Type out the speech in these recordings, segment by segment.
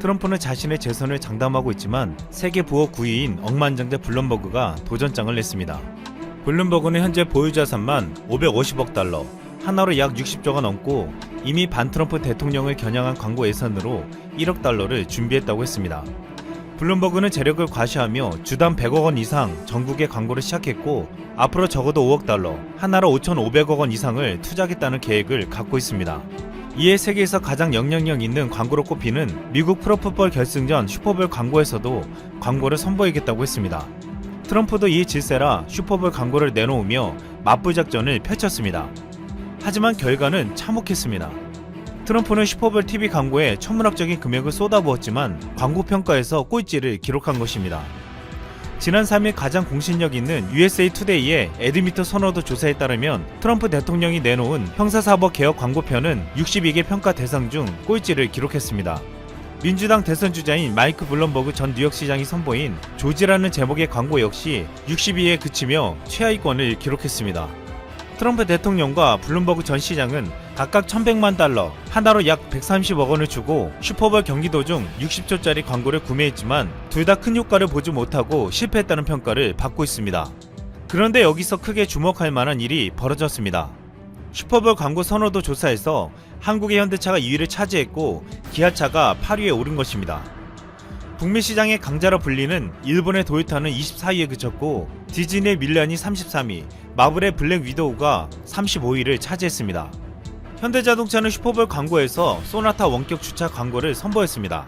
트럼프는 자신의 재선을 장담하고 있지만 세계 부호 9위인 억만장자 블룸버그가 도전장을 냈습니다. 블룸버그는 현재 보유자산만 550억 달러, 하나로 약 60조가 넘고 이미 반트럼프 대통령을 겨냥한 광고 예산으로 1억 달러를 준비했다고 했습니다. 블룸버그는 재력을 과시하며 주당 100억 원 이상 전국에 광고를 시작했고 앞으로 적어도 5억 달러, 하나로 5,500억 원 이상을 투자하겠다는 계획을 갖고 있습니다. 이에 세계에서 가장 영향력 있는 광고로 꼽히는 미국 프로풋볼 결승전 슈퍼볼 광고에서도 광고를 선보이겠다고 했습니다. 트럼프도 이 질세라 슈퍼볼 광고를 내놓으며 맞불작전을 펼쳤습니다. 하지만 결과는 참혹했습니다. 트럼프는 슈퍼볼 TV 광고에 천문학적인 금액을 쏟아부었지만 광고 평가에서 꼴찌를 기록한 것입니다. 지난 3일 가장 공신력 있는 USA 투데이의 에드미터 선호도 조사에 따르면 트럼프 대통령이 내놓은 형사사법 개혁 광고편은 62개 평가 대상 중 꼴찌를 기록했습니다. 민주당 대선 주자인 마이크 블룸버그 전 뉴욕시장이 선보인 조지라는 제목의 광고 역시 62에 그치며 최하위권을 기록했습니다. 트럼프 대통령과 블룸버그 전 시장은 각각 1,100만 달러, 하나로 약 130억 원을 주고 슈퍼볼 경기 도중 60초짜리 광고를 구매했지만 둘 다 큰 효과를 보지 못하고 실패했다는 평가를 받고 있습니다. 그런데 여기서 크게 주목할 만한 일이 벌어졌습니다. 슈퍼볼 광고 선호도 조사에서 한국의 현대차가 2위를 차지했고 기아차가 8위에 오른 것입니다. 북미 시장의 강자로 불리는 일본의 도요타는 24위에 그쳤고 디즈니의 밀란이 33위, 마블의 블랙 위도우가 35위를 차지했습니다. 현대자동차는 슈퍼볼 광고에서 소나타 원격 주차 광고를 선보였습니다.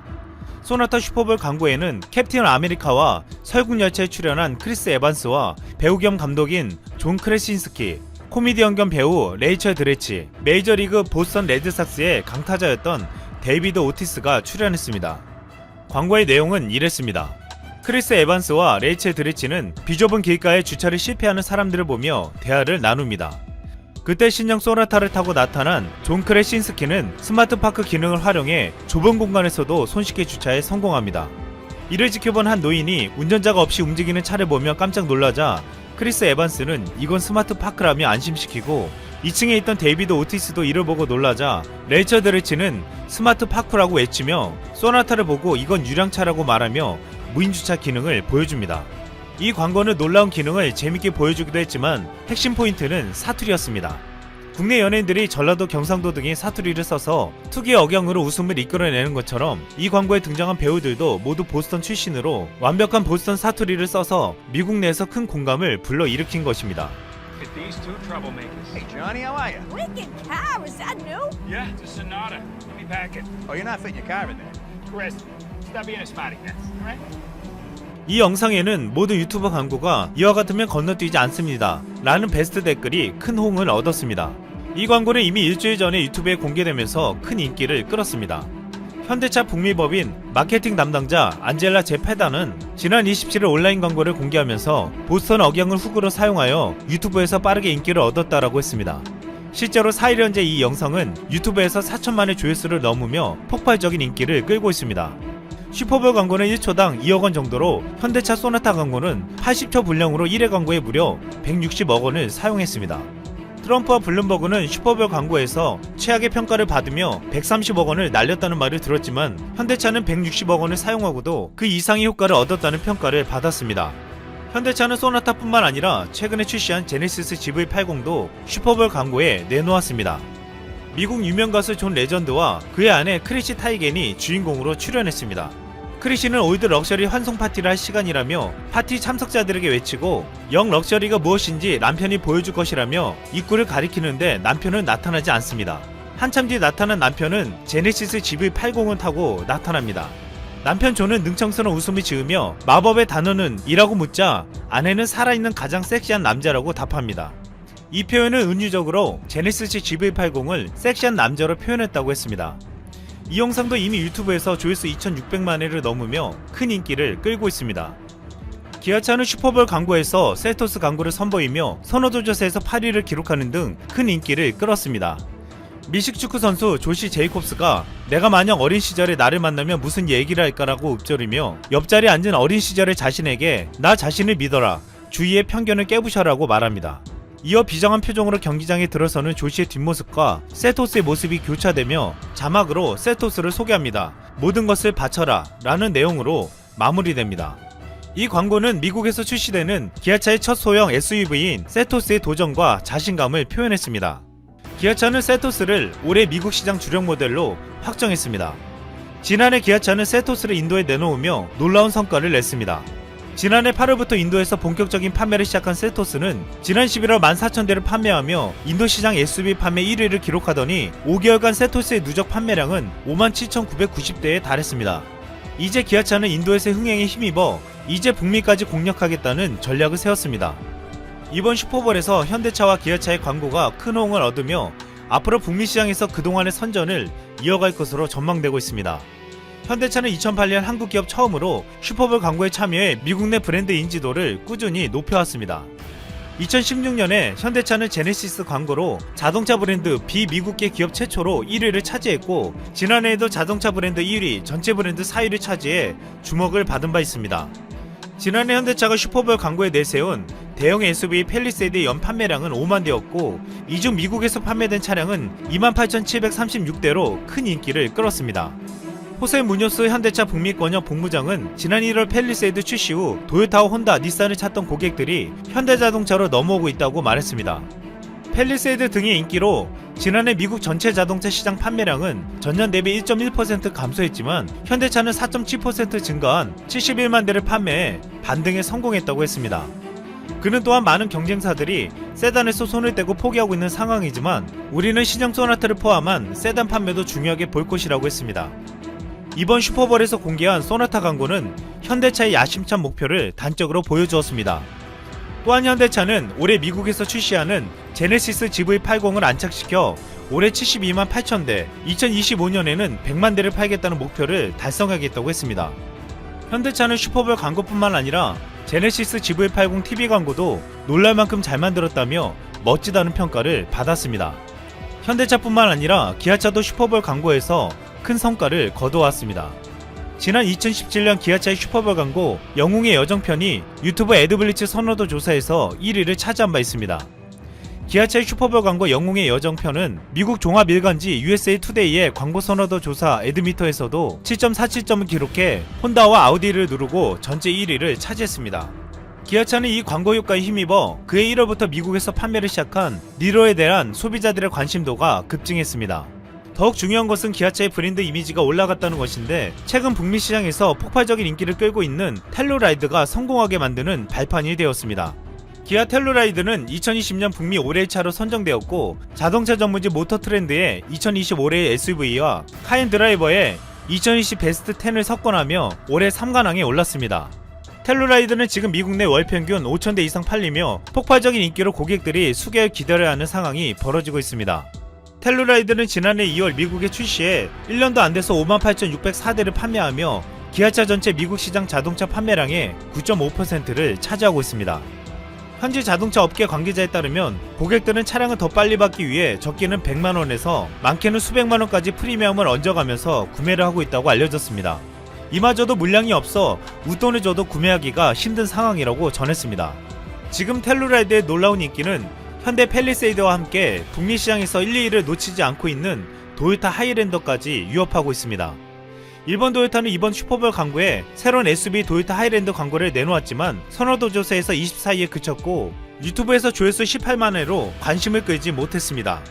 소나타 슈퍼볼 광고에는 캡틴 아메리카와 설국열차에 출연한 크리스 에반스와 배우 겸 감독인 존 크레신스키, 코미디언 겸 배우 레이첼 드레치, 메이저리그 보스턴 레드삭스의 강타자였던 데이비드 오티스가 출연했습니다. 광고의 내용은 이랬습니다. 크리스 에반스와 레이첼 드레치는 비좁은 길가에 주차를 실패하는 사람들을 보며 대화를 나눕니다. 그때 신형 소나타를 타고 나타난 존 크레신스키는 스마트 파크 기능을 활용해 좁은 공간에서도 손쉽게 주차에 성공합니다. 이를 지켜본 한 노인이 운전자가 없이 움직이는 차를 보며 깜짝 놀라자 크리스 에반스는 이건 스마트 파크라며 안심시키고 2층에 있던 데이비드 오티스도 이를 보고 놀라자 레이첼 드레치는 스마트 파크라고 외치며 소나타를 보고 이건 유량차라고 말하며 무인주차 기능을 보여줍니다. 이 광고는 놀라운 기능을 재밌게 보여주기도 했지만 핵심 포인트는 사투리였습니다. 국내 연예인들이 전라도, 경상도 등의 사투리를 써서 특유의 억양으로 웃음을 이끌어내는 것처럼 이 광고에 등장한 배우들도 모두 보스턴 출신으로 완벽한 보스턴 사투리를 써서 미국 내에서 큰 공감을 불러일으킨 것입니다. These two troublemakers. Hey, Johnny, how are you? Wicked car, is that new? Yeah, it's a Sonata. Let me pack it. Oh, you're not fitting your car in there. Chris, stop being a smarty pants, all right? 이 영상에는 모든 유튜버 광고가 이와 같으면 건너뛰지 않습니다 라는 베스트 댓글이 큰 호응을 얻었습니다. 이 광고는 이미 일주일 전에 유튜브에 공개되면서 큰 인기를 끌었습니다. 현대차 북미법인 마케팅 담당자 안젤라 제페다는 지난 27일 온라인 광고를 공개하면서 보스턴 억양을 훅으로 사용하여 유튜브에서 빠르게 인기를 얻었다라고 했습니다. 실제로 4일 현재 이 영상은 유튜브에서 4천만의 조회수를 넘으며 폭발적인 인기를 끌고 있습니다. 슈퍼볼 광고는 1초당 2억 원 정도로 현대차 소나타 광고는 80초 분량으로 1회 광고에 무려 160억 원을 사용했습니다. 트럼프와 블룸버그는 슈퍼볼 광고에서 최악의 평가를 받으며 130억 원을 날렸다는 말을 들었지만 현대차는 160억 원을 사용하고도 그 이상의 효과를 얻었다는 평가를 받았습니다. 현대차는 소나타뿐만 아니라 최근에 출시한 제네시스 GV80도 슈퍼볼 광고에 내놓았습니다. 미국 유명 가수 존 레전드와 그의 아내 크리시 타이겐이 주인공으로 출연했습니다. 크리시는 올드 럭셔리 환송 파티를 할 시간이라며 파티 참석자들에게 외치고 영 럭셔리가 무엇인지 남편이 보여줄 것이라며 입구를 가리키는데 남편은 나타나지 않습니다. 한참 뒤 나타난 남편은 제네시스 GV80을 타고 나타납니다. 남편 존은 능청스러운 웃음을 지으며 마법의 단어는 이라고 묻자 아내는 살아있는 가장 섹시한 남자라고 답합니다. 이 표현은 은유적으로 제네시스 GV80을 섹시한 남자로 표현했다고 했습니다. 이 영상도 이미 유튜브에서 조회수 2,600만회를 넘으며 큰 인기를 끌고 있습니다. 기아차는 슈퍼볼 광고에서 셀토스 광고를 선보이며 선호도 조사에서 8위를 기록하는 등 큰 인기를 끌었습니다. 미식 축구 선수 조시 제이콥스가 내가 만약 어린 시절에 나를 만나면 무슨 얘기를 할까라고 읊조리며 옆자리에 앉은 어린 시절의 자신에게 나 자신을 믿어라, 주위의 편견을 깨부셔라고 말합니다. 이어 비장한 표정으로 경기장에 들어서는 조시의 뒷모습과 세토스의 모습이 교차되며 자막으로 세토스를 소개합니다. 모든 것을 바쳐라 라는 내용으로 마무리됩니다. 이 광고는 미국에서 출시되는 기아차의 첫 소형 SUV인 세토스의 도전과 자신감을 표현했습니다. 기아차는 세토스를 올해 미국 시장 주력 모델로 확정했습니다. 지난해 기아차는 세토스를 인도에 내놓으며 놀라운 성과를 냈습니다. 지난해 8월부터 인도에서 본격적인 판매를 시작한 세토스는 지난 11월 14,000대를 판매하며 인도 시장 SUV 판매 1위를 기록하더니 5개월간 세토스의 누적 판매량은 57,990대에 달했습니다. 이제 기아차는 인도에서의 흥행에 힘입어 이제 북미까지 공략하겠다는 전략을 세웠습니다. 이번 슈퍼볼에서 현대차와 기아차의 광고가 큰 호응을 얻으며 앞으로 북미 시장에서 그동안의 선전을 이어갈 것으로 전망되고 있습니다. 현대차는 2008년 한국 기업 처음으로 슈퍼볼 광고에 참여해 미국 내 브랜드 인지도를 꾸준히 높여왔습니다. 2016년에 현대차는 제네시스 광고로 자동차 브랜드 비미국계 기업 최초로 1위를 차지했고 지난해에도 자동차 브랜드 1위, 전체 브랜드 4위를 차지해 주목을 받은 바 있습니다. 지난해 현대차가 슈퍼볼 광고에 내세운 대형 SUV 팰리세이드의 연 판매량은 5만 대였고 이 중 미국에서 판매된 차량은 28,736대로 큰 인기를 끌었습니다. 호세 무뇨스 현대차 북미권역 본부장은 지난 1월 팰리세이드 출시 후 도요타와 혼다, 닛산을 찾던 고객들이 현대자동차로 넘어오고 있다고 말했습니다. 팰리세이드 등의 인기로 지난해 미국 전체 자동차 시장 판매량은 전년 대비 1.1% 감소했지만 현대차는 4.7% 증가한 71만 대를 판매해 반등에 성공했다고 했습니다. 그는 또한 많은 경쟁사들이 세단에서 손을 떼고 포기하고 있는 상황이지만 우리는 신형 소나타를 포함한 세단 판매도 중요하게 볼 것이라고 했습니다. 이번 슈퍼볼에서 공개한 소나타 광고는 현대차의 야심찬 목표를 단적으로 보여주었습니다. 또한 현대차는 올해 미국에서 출시하는 제네시스 GV80을 안착시켜 올해 72만 8천 대, 2025년에는 100만 대를 팔겠다는 목표를 달성하겠다고 했습니다. 현대차는 슈퍼볼 광고뿐만 아니라 제네시스 GV80 TV 광고도 놀랄 만큼 잘 만들었다며 멋지다는 평가를 받았습니다. 현대차뿐만 아니라 기아차도 슈퍼볼 광고에서 큰 성과를 거두었습니다. 지난 2017년 기아차의 슈퍼볼 광고 영웅의 여정편이 유튜브 애드블리츠 선호도 조사에서 1위를 차지한 바 있습니다. 기아차의 슈퍼볼 광고 영웅의 여정편은 미국 종합일간지 USA 투데이의 광고 선호도 조사 애드미터에서도 7.47점을 기록해 혼다와 아우디를 누르고 전체 1위를 차지했습니다. 기아차는 이 광고 효과에 힘입어 그해 1월부터 미국에서 판매를 시작한 니로에 대한 소비자들의 관심도가 급증했습니다. 더욱 중요한 것은 기아차의 브랜드 이미지가 올라갔다는 것인데 최근 북미 시장에서 폭발적인 인기를 끌고 있는 텔루라이드가 성공하게 만드는 발판이 되었습니다. 기아 텔루라이드는 2020년 북미 올해의 차로 선정되었고 자동차 전문지 모터트렌드의 2020 올해의 SUV와 카엔드라이버의 2020 베스트 10을 석권하며 올해 3관왕에 올랐습니다. 텔루라이드는 지금 미국 내 월평균 5,000대 이상 팔리며 폭발적인 인기로 고객들이 수개월 기다려야 하는 상황이 벌어지고 있습니다. 텔루라이드는 지난해 2월 미국에 출시해 1년도 안 돼서 58,604대를 판매하며 기아차 전체 미국 시장 자동차 판매량의 9.5%를 차지하고 있습니다. 현지 자동차 업계 관계자에 따르면 고객들은 차량을 더 빨리 받기 위해 적게는 100만원에서 많게는 수백만원까지 프리미엄을 얹어가면서 구매를 하고 있다고 알려졌습니다. 이마저도 물량이 없어 웃돈을 줘도 구매하기가 힘든 상황이라고 전했습니다. 지금 텔루라이드의 놀라운 인기는 현대 팰리세이드와 함께 북미 시장에서 1, 2위를 놓치지 않고 있는 도요타 하이랜더까지 위협하고 있습니다. 일본 도요타는 이번 슈퍼볼 광고에 새로운 SUV 도요타 하이랜더 광고를 내놓았지만 선호도 조사에서 24위에 그쳤고 유튜브에서 조회수 18만회로 관심을 끌지 못했습니다.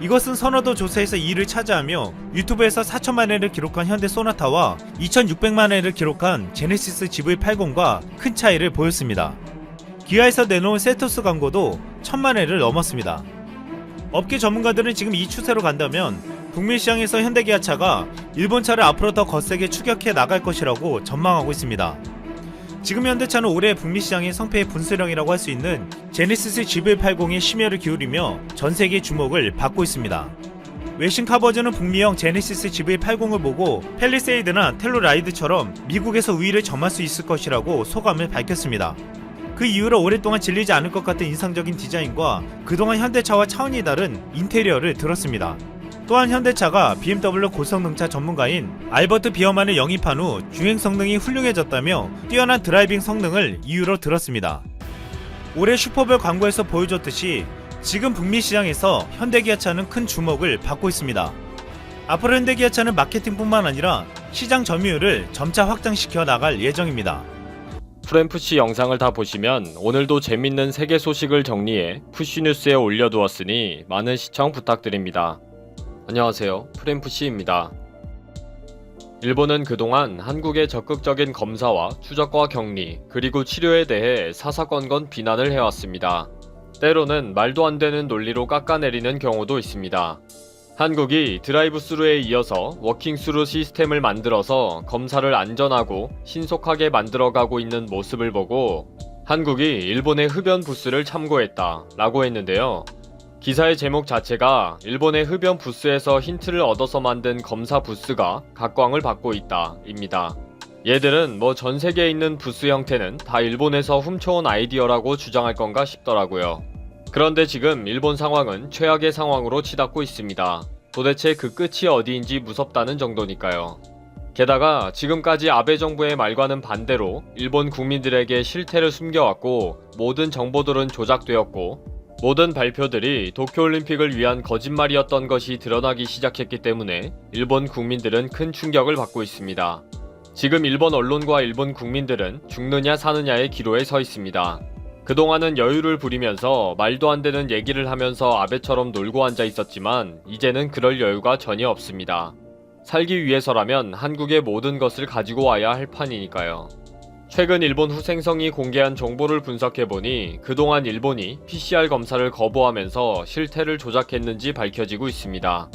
이것은 선호도 조사에서 2위를 차지하며 유튜브에서 4천만회를 기록한 현대 소나타와 2600만회를 기록한 제네시스 GV80과 큰 차이를 보였습니다. 기아에서 내놓은 세토스 광고도 1000만회를 넘었습니다. 업계 전문가들은 지금 이 추세로 간다면 북미 시장에서 현대기아차가 일본차를 앞으로 더 거세게 추격해 나갈 것이라고 전망하고 있습니다. 지금 현대차는 올해 북미 시장의 성패의 분수령이라고 할 수 있는 제네시스 GV80에 심혈을 기울이며 전세계의 주목을 받고 있습니다. 외신 카버즈는 북미형 제네시스 GV80을 보고 팰리세이드나 텔루라이드처럼 미국에서 우위를 점할 수 있을 것이라고 소감을 밝혔습니다. 그 이후로 오랫동안 질리지 않을 것 같은 인상적인 디자인과 그동안 현대차와 차원이 다른 인테리어를 들었습니다. 또한 현대차가 BMW 고성능차 전문가인 알버트 비어만을 영입한 후 주행 성능이 훌륭해졌다며 뛰어난 드라이빙 성능을 이유로 들었습니다. 올해 슈퍼볼 광고에서 보여줬듯이 지금 북미 시장에서 현대기아차는 큰 주목을 받고 있습니다. 앞으로 현대기아차는 마케팅뿐만 아니라 시장 점유율을 점차 확장시켜 나갈 예정입니다. 프렘푸시 영상을 다 보시면 오늘도 재밌는 세계 소식을 정리해 푸시뉴스에 올려두었으니 많은 시청 부탁드립니다. 안녕하세요, 프렘푸시입니다. 일본은 그동안 한국의 적극적인 검사와 추적과 격리 그리고 치료에 대해 사사건건 비난을 해왔습니다. 때로는 말도 안 되는 논리로 깎아내리는 경우도 있습니다. 한국이 드라이브 스루에 이어서 워킹 스루 시스템을 만들어서 검사를 안전하고 신속하게 만들어가고 있는 모습을 보고 한국이 일본의 흡연 부스를 참고했다 라고 했는데요. 기사의 제목 자체가 일본의 흡연 부스에서 힌트를 얻어서 만든 검사 부스가 각광을 받고 있다 입니다. 얘들은 뭐 전 세계에 있는 부스 형태는 다 일본에서 훔쳐온 아이디어라고 주장할 건가 싶더라고요. 그런데 지금 일본 상황은 최악의 상황으로 치닫고 있습니다. 도대체 그 끝이 어디인지 무섭다는 정도니까요. 게다가 지금까지 아베 정부의 말과는 반대로 일본 국민들에게 실태를 숨겨왔고 모든 정보들은 조작되었고 모든 발표들이 도쿄올림픽을 위한 거짓말이었던 것이 드러나기 시작했기 때문에 일본 국민들은 큰 충격을 받고 있습니다. 지금 일본 언론과 일본 국민들은 죽느냐 사느냐의 기로에 서 있습니다. 그동안은 여유를 부리면서 말도 안 되는 얘기를 하면서 아베처럼 놀고 앉아 있었지만 이제는 그럴 여유가 전혀 없습니다. 살기 위해서라면 한국의 모든 것을 가지고 와야 할 판이니까요. 최근 일본 후생성이 공개한 정보를 분석해보니 그동안 일본이 PCR 검사를 거부하면서 실태를 조작했는지 밝혀지고 있습니다.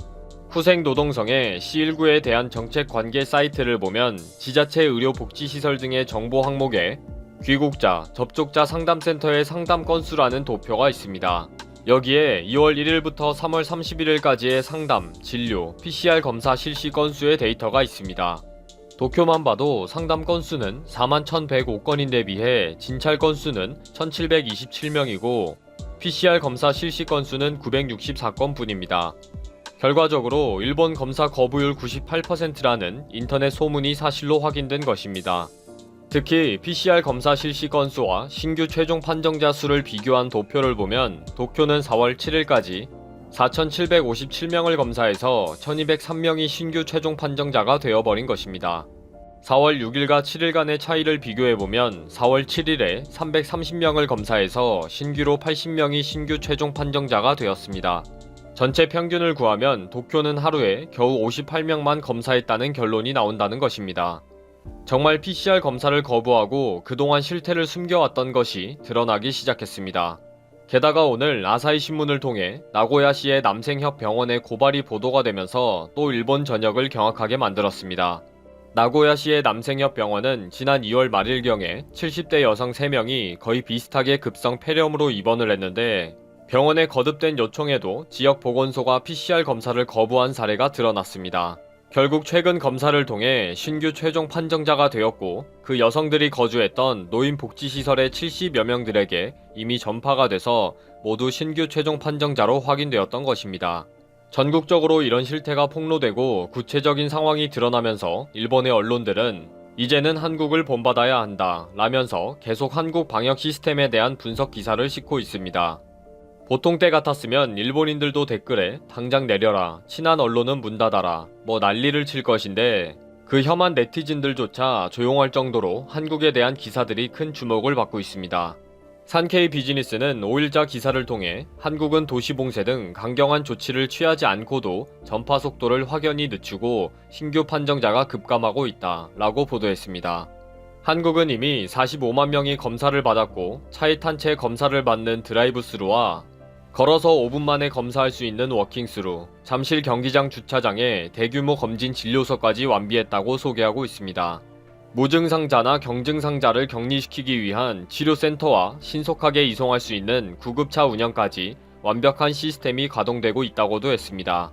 후생노동성의 C19에 대한 정책 관계 사이트를 보면 지자체 의료복지시설 등의 정보 항목에 귀국자, 접촉자 상담센터의 상담 건수라는 도표가 있습니다. 여기에 2월 1일부터 3월 31일까지의 상담, 진료, PCR 검사 실시 건수의 데이터가 있습니다. 도쿄만 봐도 상담 건수는 41,105건인데 비해 진찰 건수는 1,727명이고 PCR 검사 실시 건수는 964건 뿐입니다. 결과적으로 일본 검사 거부율 98%라는 인터넷 소문이 사실로 확인된 것입니다. 특히 PCR 검사 실시 건수와 신규 최종 판정자 수를 비교한 도표를 보면 도쿄는 4월 7일까지 4,757명을 검사해서 1,203명이 신규 최종 판정자가 되어버린 것입니다. 4월 6일과 7일간의 차이를 비교해보면 4월 7일에 330명을 검사해서 신규로 80명이 신규 최종 판정자가 되었습니다. 전체 평균을 구하면 도쿄는 하루에 겨우 58명만 검사했다는 결론이 나온다는 것입니다. 정말 PCR 검사를 거부하고 그동안 실태를 숨겨왔던 것이 드러나기 시작했습니다. 게다가 오늘 아사히 신문을 통해 나고야시의 남생협 병원의 고발이 보도가 되면서 또 일본 전역을 경악하게 만들었습니다. 나고야시의 남생협 병원은 지난 2월 말일경에 70대 여성 3명이 거의 비슷하게 급성 폐렴으로 입원을 했는데 병원의 거듭된 요청에도 지역 보건소가 PCR 검사를 거부한 사례가 드러났습니다. 결국 최근 검사를 통해 신규 최종 판정자가 되었고 그 여성들이 거주했던 노인복지시설의 70여 명들에게 이미 전파가 돼서 모두 신규 최종 판정자로 확인되었던 것입니다. 전국적으로 이런 실태가 폭로되고 구체적인 상황이 드러나면서 일본의 언론들은 이제는 한국을 본받아야 한다 라면서 계속 한국 방역 시스템에 대한 분석 기사를 싣고 있습니다. 보통 때 같았으면 일본인들도 댓글에 당장 내려라, 친한 언론은 문 닫아라, 뭐 난리를 칠 것인데 그 혐한 네티즌들조차 조용할 정도로 한국에 대한 기사들이 큰 주목을 받고 있습니다. 산케이 비즈니스는 5일자 기사를 통해 한국은 도시봉쇄 등 강경한 조치를 취하지 않고도 전파 속도를 확연히 늦추고 신규 판정자가 급감하고 있다 라고 보도했습니다. 한국은 이미 45만 명이 검사를 받았고 차에 탄 채 검사를 받는 드라이브 스루와 걸어서 5분 만에 검사할 수 있는 워킹스루, 잠실 경기장 주차장에 대규모 검진 진료소까지 완비했다고 소개하고 있습니다. 무증상자나 경증상자를 격리시키기 위한 치료센터와 신속하게 이송할 수 있는 구급차 운영까지 완벽한 시스템이 가동되고 있다고도 했습니다.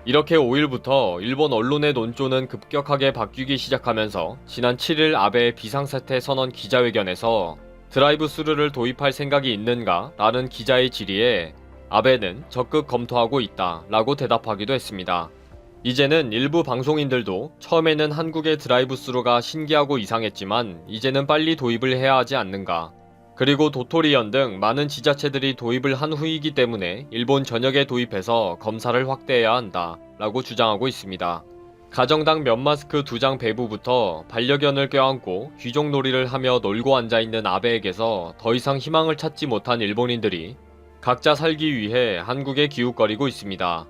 이렇게 5일부터 일본 언론의 논조는 급격하게 바뀌기 시작하면서 지난 7일 아베의 비상사태 선언 기자회견에서 드라이브 스루를 도입할 생각이 있는가? 라는 기자의 질의에 아베는 적극 검토하고 있다 라고 대답하기도 했습니다. 이제는 일부 방송인들도 처음에는 한국의 드라이브 스루가 신기하고 이상했지만 이제는 빨리 도입을 해야 하지 않는가? 그리고 도토리현 등 많은 지자체들이 도입을 한 후이기 때문에 일본 전역에 도입해서 검사를 확대해야 한다 라고 주장하고 있습니다. 가정당 면 마스크 2장 배부부터 반려견을 껴안고 귀족놀이를 하며 놀고 앉아있는 아베에게서 더 이상 희망을 찾지 못한 일본인들이 각자 살기 위해 한국에 기웃거리고 있습니다.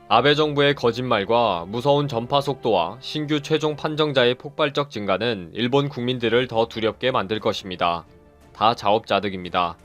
아베 정부의 거짓말과 무서운 전파 속도와 신규 최종 판정자의 폭발적 증가는 일본 국민들을 더 두렵게 만들 것입니다. 다 자업자득입니다.